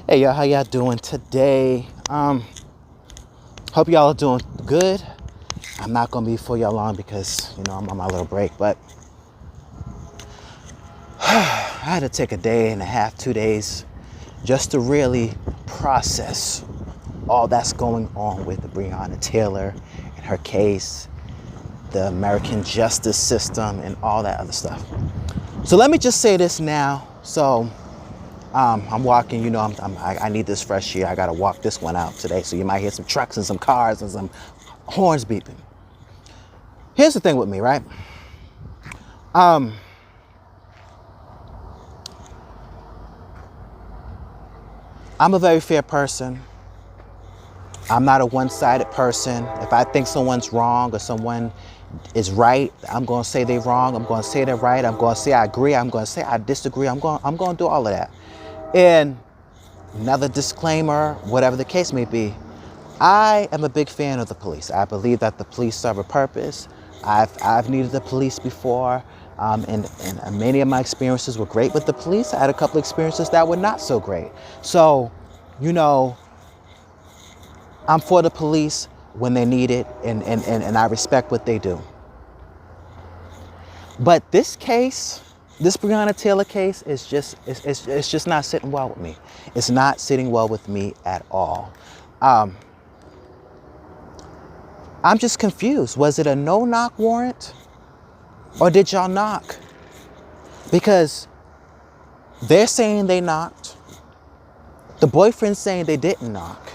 Hey y'all, how y'all doing today? Hope y'all are doing good. I'm not gonna be for y'all long because I'm on my little break, but I had to take a day and a half, 2 days, just to really process all that's going on with the Breonna Taylor and her case, the American justice system, and all that other stuff. So let me just say this now. So I'm walking, I need this fresh air. I gotta walk this one out today. So you might hear some trucks and some cars and some horns beeping. Here's the thing with me, right? Um, I'm a very fair person. I'm not a one-sided person. If I think someone's wrong or someone is right, I'm gonna say they're wrong. I'm gonna say they're right. I'm gonna say I agree. I'm gonna say I disagree. I'm gonna do all of that. And another disclaimer, whatever the case may be, I am a big fan of the police. I believe that the police serve a purpose. I've needed the police before, and many of my experiences were great with the police. I had a couple of experiences that were not so great. So, you know, I'm for the police when they need it, and I respect what they do. But this case, this Breonna Taylor case, is it's just not sitting well with me. It's not sitting well with me at all. I'm just confused. Was it a no-knock warrant? Or did y'all knock? Because they're saying they knocked. The boyfriend's saying they didn't knock.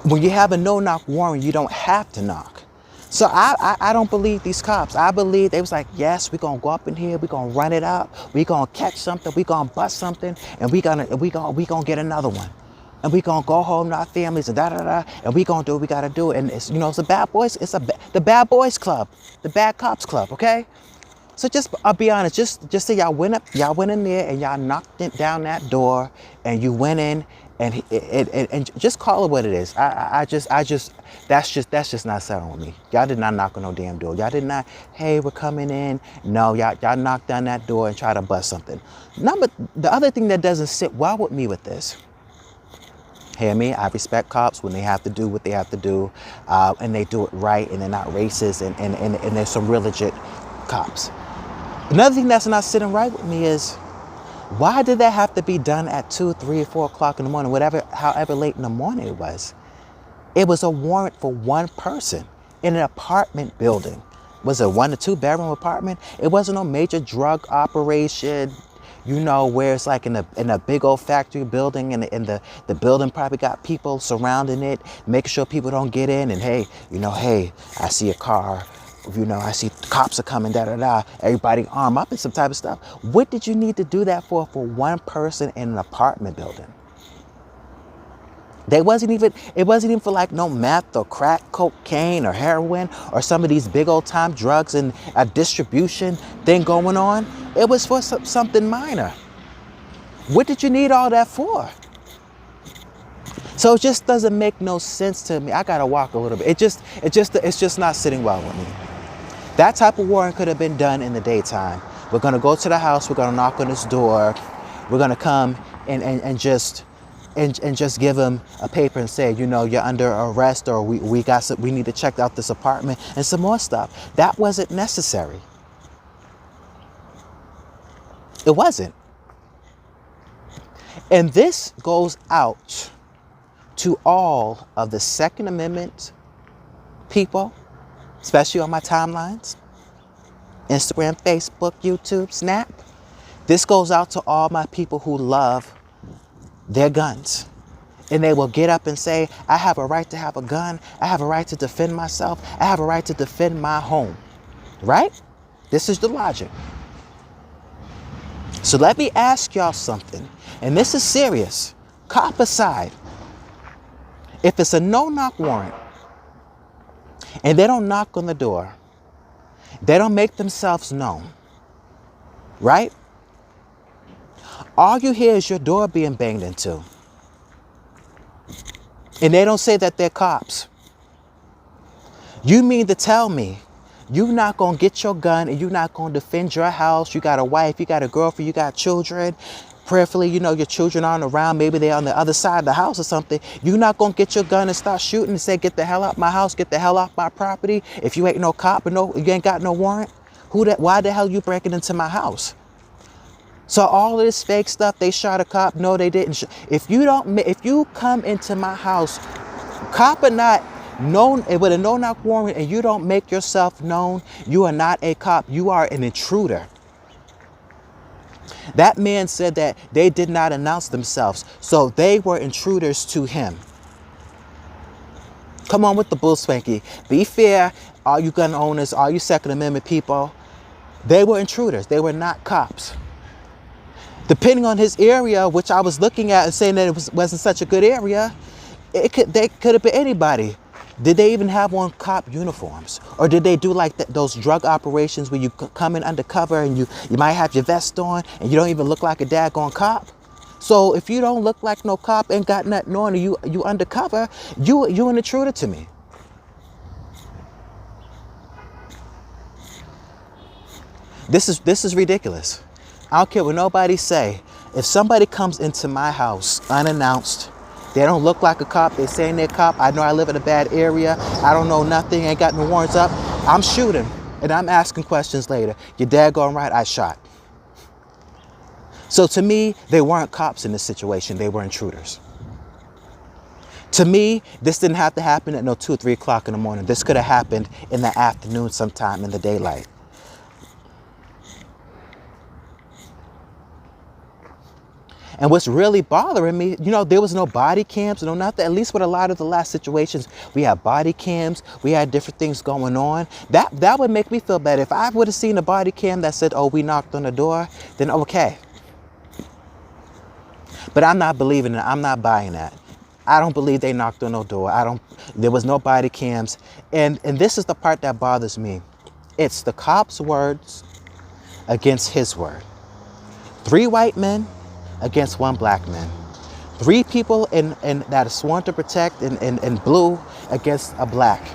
When you have a no-knock warrant, you don't have to knock. So I don't believe these cops. I believe they was like, yes, we're gonna go up in here, we're gonna run it up, we're gonna catch something, we're gonna bust something, and we gonna get another one. And we gonna go home to our families and and we gonna do what we gotta do. And it's it's a bad boys, the bad boys club, the bad cops club, okay? So I'll be honest, just say y'all went in there and y'all knocked it down that door, and you went in and just call it what it is. That's just not settling with me. Y'all did not knock on no damn door. Y'all did not, hey, we're coming in. No, y'all knocked down that door and try to bust something. No, but the other thing that doesn't sit well with me with this, hear me? I respect cops when they have to do what they have to do, and they do it right, and they're not racist, and there's some real legit cops. Another thing that's not sitting right with me is, why did that have to be done at 2, 3, or 4 o'clock in the morning, however late in the morning it was? It was a warrant for one person in an apartment building. Was it a 1 or 2 bedroom apartment? It wasn't no major drug operation, where it's like in a big old factory building, and the building probably got people surrounding it, making sure people don't get in. And hey, I see a car. I see cops are coming, everybody arm up and some type of stuff. What did you need to do that for one person in an apartment building? It wasn't even for like no meth or crack cocaine or heroin or some of these big old time drugs and a distribution thing going on. It was for something minor. What did you need all that for? So it just doesn't make no sense to me. I gotta walk a little bit. It's just not sitting well with me. That type of warrant could have been done in the daytime. We're gonna go to the house, we're gonna knock on this door, we're gonna come and just give him a paper and say, you're under arrest, or we need to check out this apartment and some more stuff. That wasn't necessary. It wasn't. And this goes out to all of the Second Amendment people, especially on my timelines, Instagram, Facebook, YouTube, Snap. This goes out to all my people who love their guns. And they will get up and say, I have a right to have a gun. I have a right to defend myself. I have a right to defend my home. Right? This is the logic. So let me ask y'all something. And this is serious. Cop aside. If it's a no-knock warrant, and they don't knock on the door, they don't make themselves known, right? All you hear is your door being banged into. And they don't say that they're cops. You mean to tell me you're not going to get your gun and you're not going to defend your house? You got a wife, you got a girlfriend, you got children, prayerfully, your children aren't around, maybe they're on the other side of the house or something, you're not going to get your gun and start shooting and say, get the hell out my house, get the hell off my property. If you ain't no cop or you ain't got no warrant, why the hell you breaking into my house? So all of this fake stuff, they shot a cop. No, they didn't. If you come into my house, cop or not, known with a no-knock warrant, and you don't make yourself known, you are not a cop. You are an intruder. That man said that they did not announce themselves, so they were intruders to him. Come on with the bull spanky. Be fair, all you gun owners, all you Second Amendment people. They were intruders. They were not cops. Depending on his area, which I was looking at and saying that it wasn't such a good area, they could have been anybody. Did they even have on cop uniforms? Or did they do like those drug operations where you come in undercover and you might have your vest on and you don't even look like a daggone cop? So if you don't look like no cop, ain't got nothing on, and you undercover, you an intruder to me. This is ridiculous. I don't care what nobody say. If somebody comes into my house unannounced, they don't look like a cop, they saying they're a cop, I know I live in a bad area, I don't know nothing, ain't got no warrants up, I'm shooting. And I'm asking questions later. You're daggone right, I shot. So to me, they weren't cops in this situation, they were intruders. To me, this didn't have to happen at no 2 or 3 o'clock in the morning. This could have happened in the afternoon sometime in the daylight. And what's really bothering me, there was no body cams, no nothing. At least with a lot of the last situations, we had body cams, we had different things going on. That would make me feel better. If I would have seen a body cam that said, oh, we knocked on the door, then okay. But I'm not believing it. I'm not buying that. I don't believe they knocked on no door. There was no body cams. And this is the part that bothers me. It's the cop's words against his word. 3 white men against 1 black man. 3 people that are sworn to protect in blue against a black.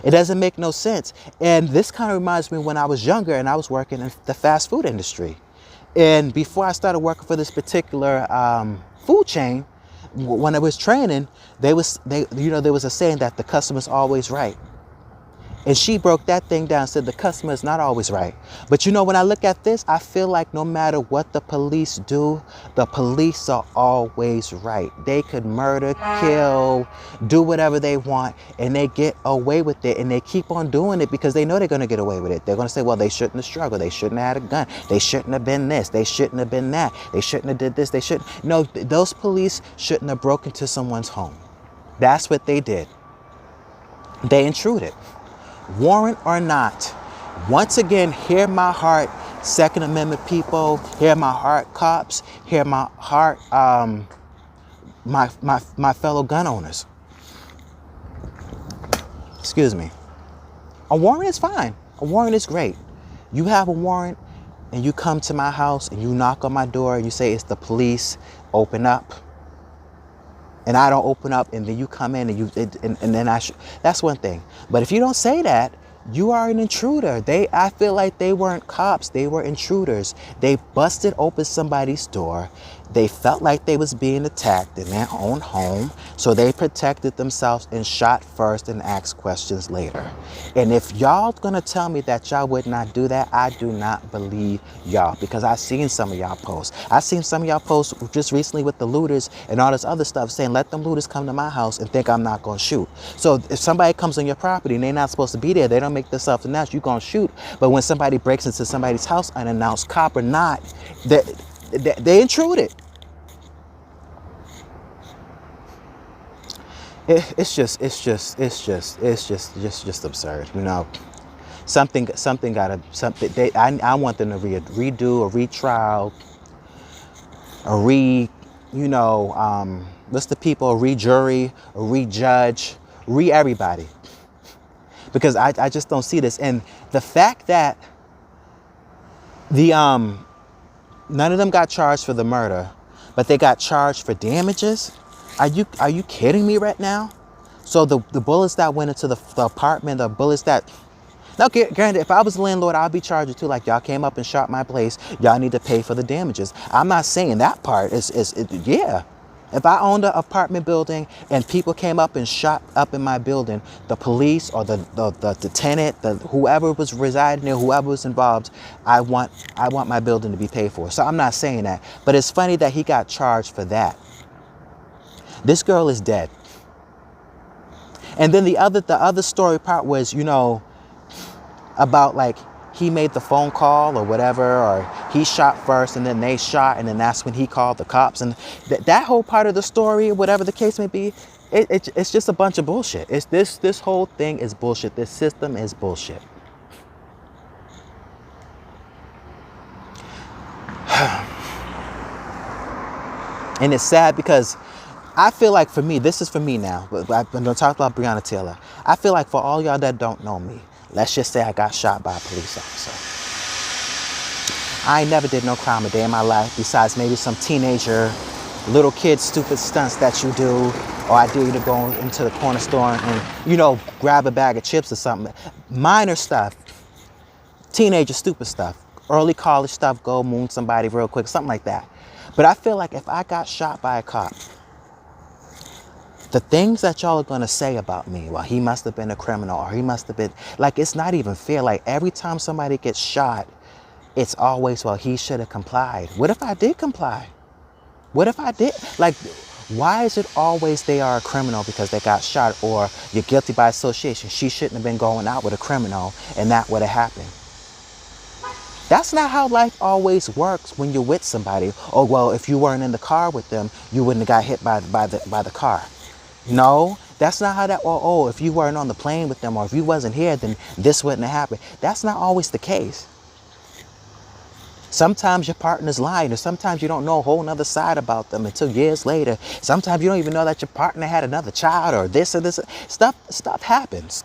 It doesn't make no sense. And this kind of reminds me when I was younger and I was working in the fast food industry. And before I started working for this particular food chain, when I was training, there was a saying that the customer's always right. And she broke that thing down and said the customer is not always right. But when I look at this, I feel like no matter what the police do, the police are always right. They could murder, kill, do whatever they want, and they get away with it. And they keep on doing it because they know they're going to get away with it. They're going to say, well, they shouldn't have struggled. They shouldn't have had a gun. They shouldn't have been this. They shouldn't have been that. They shouldn't have did this. They shouldn't. No, those police shouldn't have broken into someone's home. That's what they did. They intruded. Warrant or not, once again, hear my heart, Second Amendment people, hear my heart, cops, hear my heart, my fellow gun owners. Excuse me. A warrant is fine. A warrant is great. You have a warrant and you come to my house and you knock on my door and you say it's the police, open up. And I don't open up, and then you come in and then that's one thing. But if you don't say that, you are an intruder. I feel like they weren't cops. They were intruders. They busted open somebody's door. They felt like they was being attacked in their own home. So they protected themselves and shot first and asked questions later. And if y'all gonna tell me that y'all would not do that, I do not believe y'all, because I've seen some of y'all posts. I've seen some of y'all posts just recently with the looters and all this other stuff saying, let them looters come to my house and think I'm not gonna shoot. So if somebody comes on your property and they're not supposed to be there, they don't make themselves announced, you're gonna shoot. But when somebody breaks into somebody's house unannounced, cop or not, they intruded. It's just absurd, I want them to redo a retrial, what's the people, a re-jury, a re-judge, re-everybody. Because I just don't see this. And the fact that none of them got charged for the murder, but they got charged for damages. Are you kidding me right now? So the bullets that went into the apartment, the bullets that, Now, granted, if I was a landlord, I'd be charging too. Like, y'all came up and shot my place. Y'all need to pay for the damages. I'm not saying that part yeah. If I owned an apartment building and people came up and shot up in my building, the police or the tenant, whoever was residing there, whoever was involved, I want my building to be paid for. So I'm not saying that. But it's funny that he got charged for that. This girl is dead. And then the other story part was, about like he made the phone call or whatever, or he shot first and then they shot, and then that's when he called the cops. And that whole part of the story, whatever the case may be, it's just a bunch of bullshit. It's this whole thing is bullshit. This system is bullshit. And it's sad because I feel like, for me, this is for me now, but I'm going to talk about Breonna Taylor. I feel like for all y'all that don't know me, let's just say I got shot by a police officer. I ain't never did no crime a day in my life besides maybe some teenager, little kid stupid stunts that you do, or I dare you to go into the corner store and, grab a bag of chips or something. Minor stuff, teenager stupid stuff, early college stuff, go moon somebody real quick, something like that. But I feel like if I got shot by a cop, the things that y'all are going to say about me, well, he must have been a criminal, or he must have been, like, it's not even fair. Like, every time somebody gets shot, it's always, well, he should have complied. What if I did comply? What if I did? Like, why is it always they are a criminal because they got shot, or you're guilty by association? She shouldn't have been going out with a criminal and that would have happened. That's not how life always works when you're with somebody. Oh, well, if you weren't in the car with them, you wouldn't have got hit by the car. No, that's not how that, if you weren't on the plane with them, or if you wasn't here, then this wouldn't have happened. That's not always the case. Sometimes your partner's lying, or sometimes you don't know a whole nother side about them until years later. Sometimes you don't even know that your partner had another child, or this or this. Stuff happens.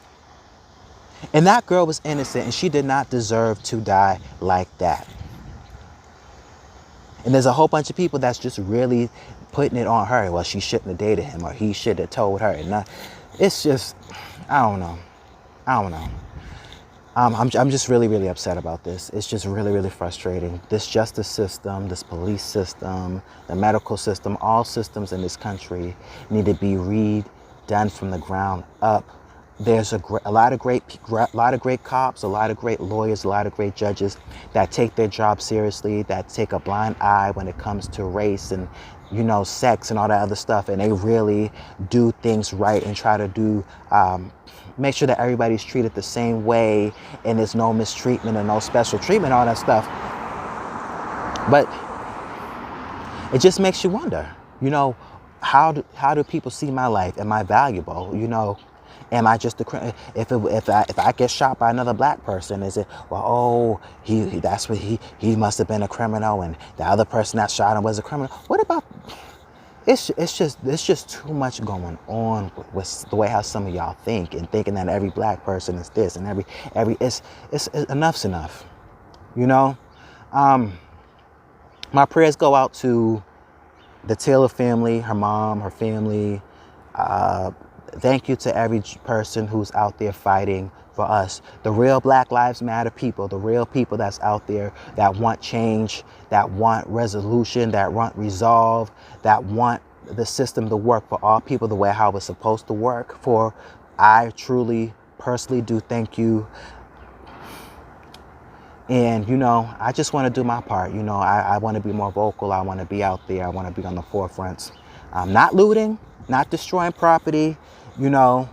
And that girl was innocent, and she did not deserve to die like that. And there's a whole bunch of people that's just really putting it on her. Well, she shouldn't have dated him, or he should have told her. And it's just, I don't know. I'm just really, really upset about this. It's just really, really frustrating. This justice system, this police system, the medical system, all systems in this country need to be redone from the ground up. There's a lot of great cops, a lot of great lawyers, a lot of great judges that take their job seriously, that take a blind eye when it comes to race and, sex and all that other stuff. And they really do things right and try to do, make sure that everybody's treated the same way and there's no mistreatment and no special treatment, all that stuff. But it just makes you wonder, how do people see my life? Am I valuable? Am I just if I get shot by another black person, is it, he must have been a criminal, and the other person that shot him was a criminal? What about, it's just too much going on with the way how some of y'all think, and thinking that every black person is this, and every it's enough's enough. My prayers go out to the Taylor family, her mom, her family. Thank you to every person who's out there fighting for us. The real Black Lives Matter people, the real people that's out there that want change, that want resolution, that want resolve, that want the system to work for all people the way how it's supposed to work. I truly, personally do thank you. And, I just want to do my part. I want to be more vocal. I want to be out there. I want to be on the forefronts. Not looting, not destroying property, but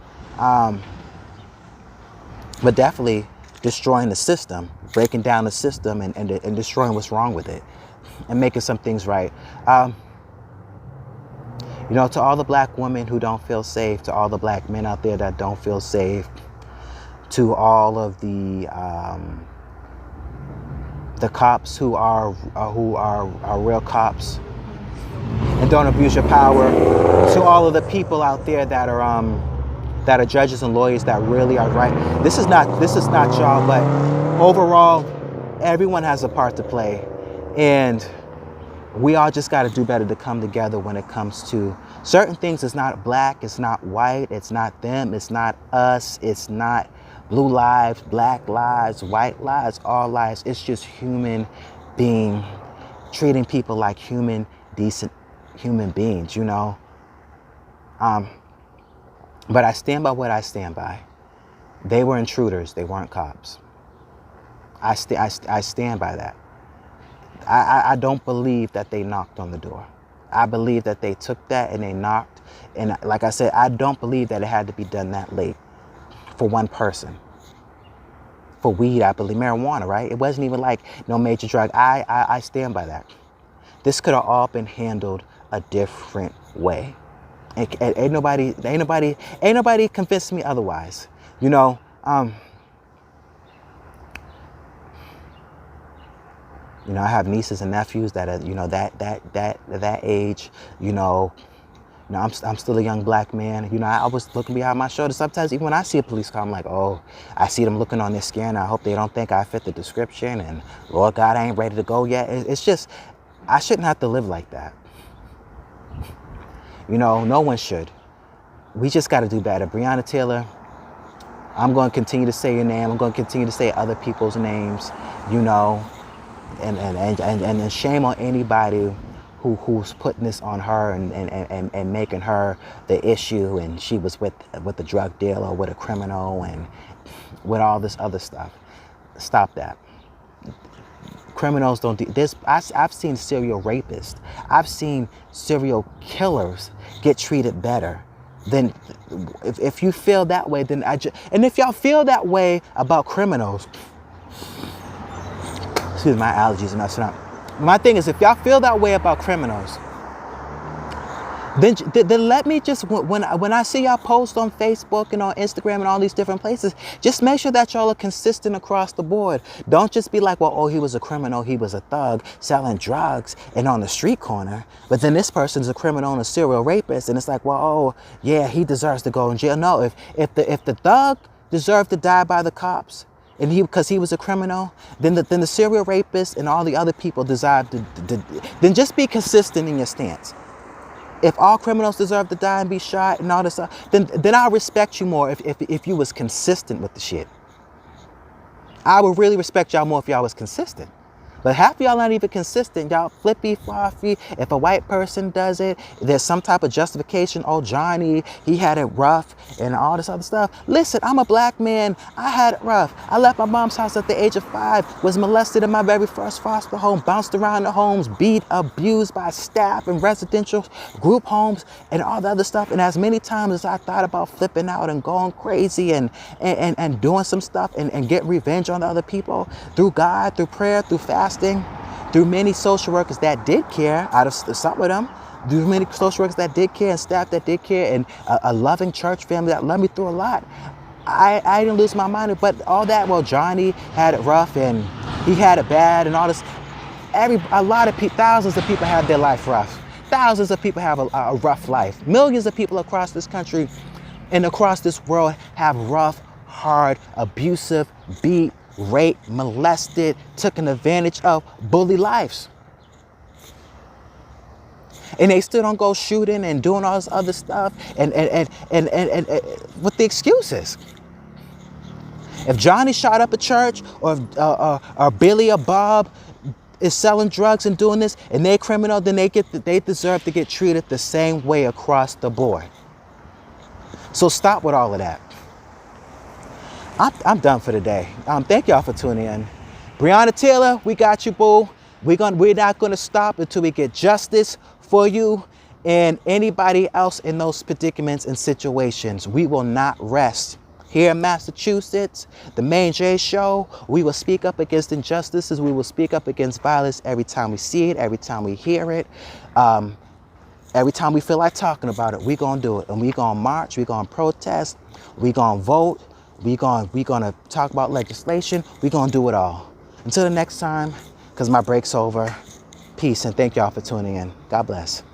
definitely destroying the system, breaking down the system and destroying what's wrong with it and making some things right. To all the black women who don't feel safe, to all the black men out there that don't feel safe, to all of the cops who are real cops and don't abuse your power, to all of the people out there that are judges and lawyers that really are right. This is not y'all, but overall, everyone has a part to play, and we all just got to do better to come together when it comes to certain things. It's not black, it's not white, it's not them, it's not us, it's not blue lives, black lives, white lives, all lives. It's just human being, treating people like human, decent human beings, you know. But I stand by what I stand by. They were intruders. They weren't cops. I stand by that. I don't believe that they knocked on the door. I believe that they took that and they knocked. And like I said, I don't believe that it had to be done that late for one person. For weed, I believe, marijuana, right? It wasn't even like no major drug. I stand by that. This could have all been handled a different way. Ain't nobody convinced me otherwise. You know, I have nieces and nephews that are, that age, I'm still a young black man. I was looking behind my shoulder. Sometimes even when I see a police car, I'm like, oh, I see them looking on this scanner. I hope they don't think I fit the description. And Lord God, I ain't ready to go yet. It's just, I shouldn't have to live like that. No one should. We just got to do better. Breonna Taylor, I'm going to continue to say your name. I'm going to continue to say other people's names, and shame on anybody who's putting this on her and making her the issue, and she was with a drug dealer or with a criminal and with all this other stuff. Stop that. Criminals don't do this. I've seen serial rapists. I've seen serial killers get treated better. Then if you feel that way, then and if y'all feel that way about criminals, excuse me, my allergies are messing up. My thing is, if y'all feel that way about criminals, then let me just, when I see y'all post on Facebook and on Instagram and all these different places, just make sure that y'all are consistent across the board. Don't just be like, well, oh, he was a criminal, he was a thug selling drugs and on the street corner, but then this person's a criminal and a serial rapist, and it's like, well, oh, yeah, he deserves to go in jail. No, if the thug deserved to die by the cops, and because he was a criminal, then the serial rapist and all the other people deserve to then just be consistent in your stance. If all criminals deserve to die and be shot and all this stuff, then I'll respect you more if you was consistent with the shit. I would really respect y'all more if y'all was consistent. But half of y'all not even consistent. Y'all flippy, floppy. If a white person does it, there's some type of justification. Oh, Johnny, he had it rough and all this other stuff. Listen, I'm a black man. I had it rough. I left my mom's house at the age of 5, was molested in my very first foster home, bounced around the homes, beat, abused by staff and residential group homes and all the other stuff. And as many times as I thought about flipping out and going crazy and doing some stuff and get revenge on the other people, through God, through prayer, through fasting, through many social workers that did care, out of some of them, through many social workers that did care and staff that did care, and a loving church family that loved me through a lot, I didn't lose my mind. But all that, well, Johnny had it rough and he had it bad and all this. A lot of people, thousands of people have their life rough. Thousands of people have a rough life. Millions of people across this country and across this world have rough, hard, abusive, beat, raped, molested, taken advantage of, bully lives. And they still don't go shooting and doing all this other stuff and with the excuses. If Johnny shot up a church, or Billy or Bob is selling drugs and doing this, and they're criminal, then they deserve to get treated the same way across the board. So stop with all of that. I'm done for today. Thank y'all for tuning in. Breonna Taylor, we got you, boo. We're not gonna stop until we get justice for you and anybody else in those predicaments and situations. We will not rest. Here in Massachusetts, the Maine-Chat show, we will speak up against injustices. We will speak up against violence every time we see it, every time we hear it. Every time we feel like talking about it, we're gonna do it. And we're gonna march, we're gonna protest, we're gonna vote, we're gonna talk about legislation, we're gonna do it all. Until the next time, because my break's over, peace and thank y'all for tuning in. God bless.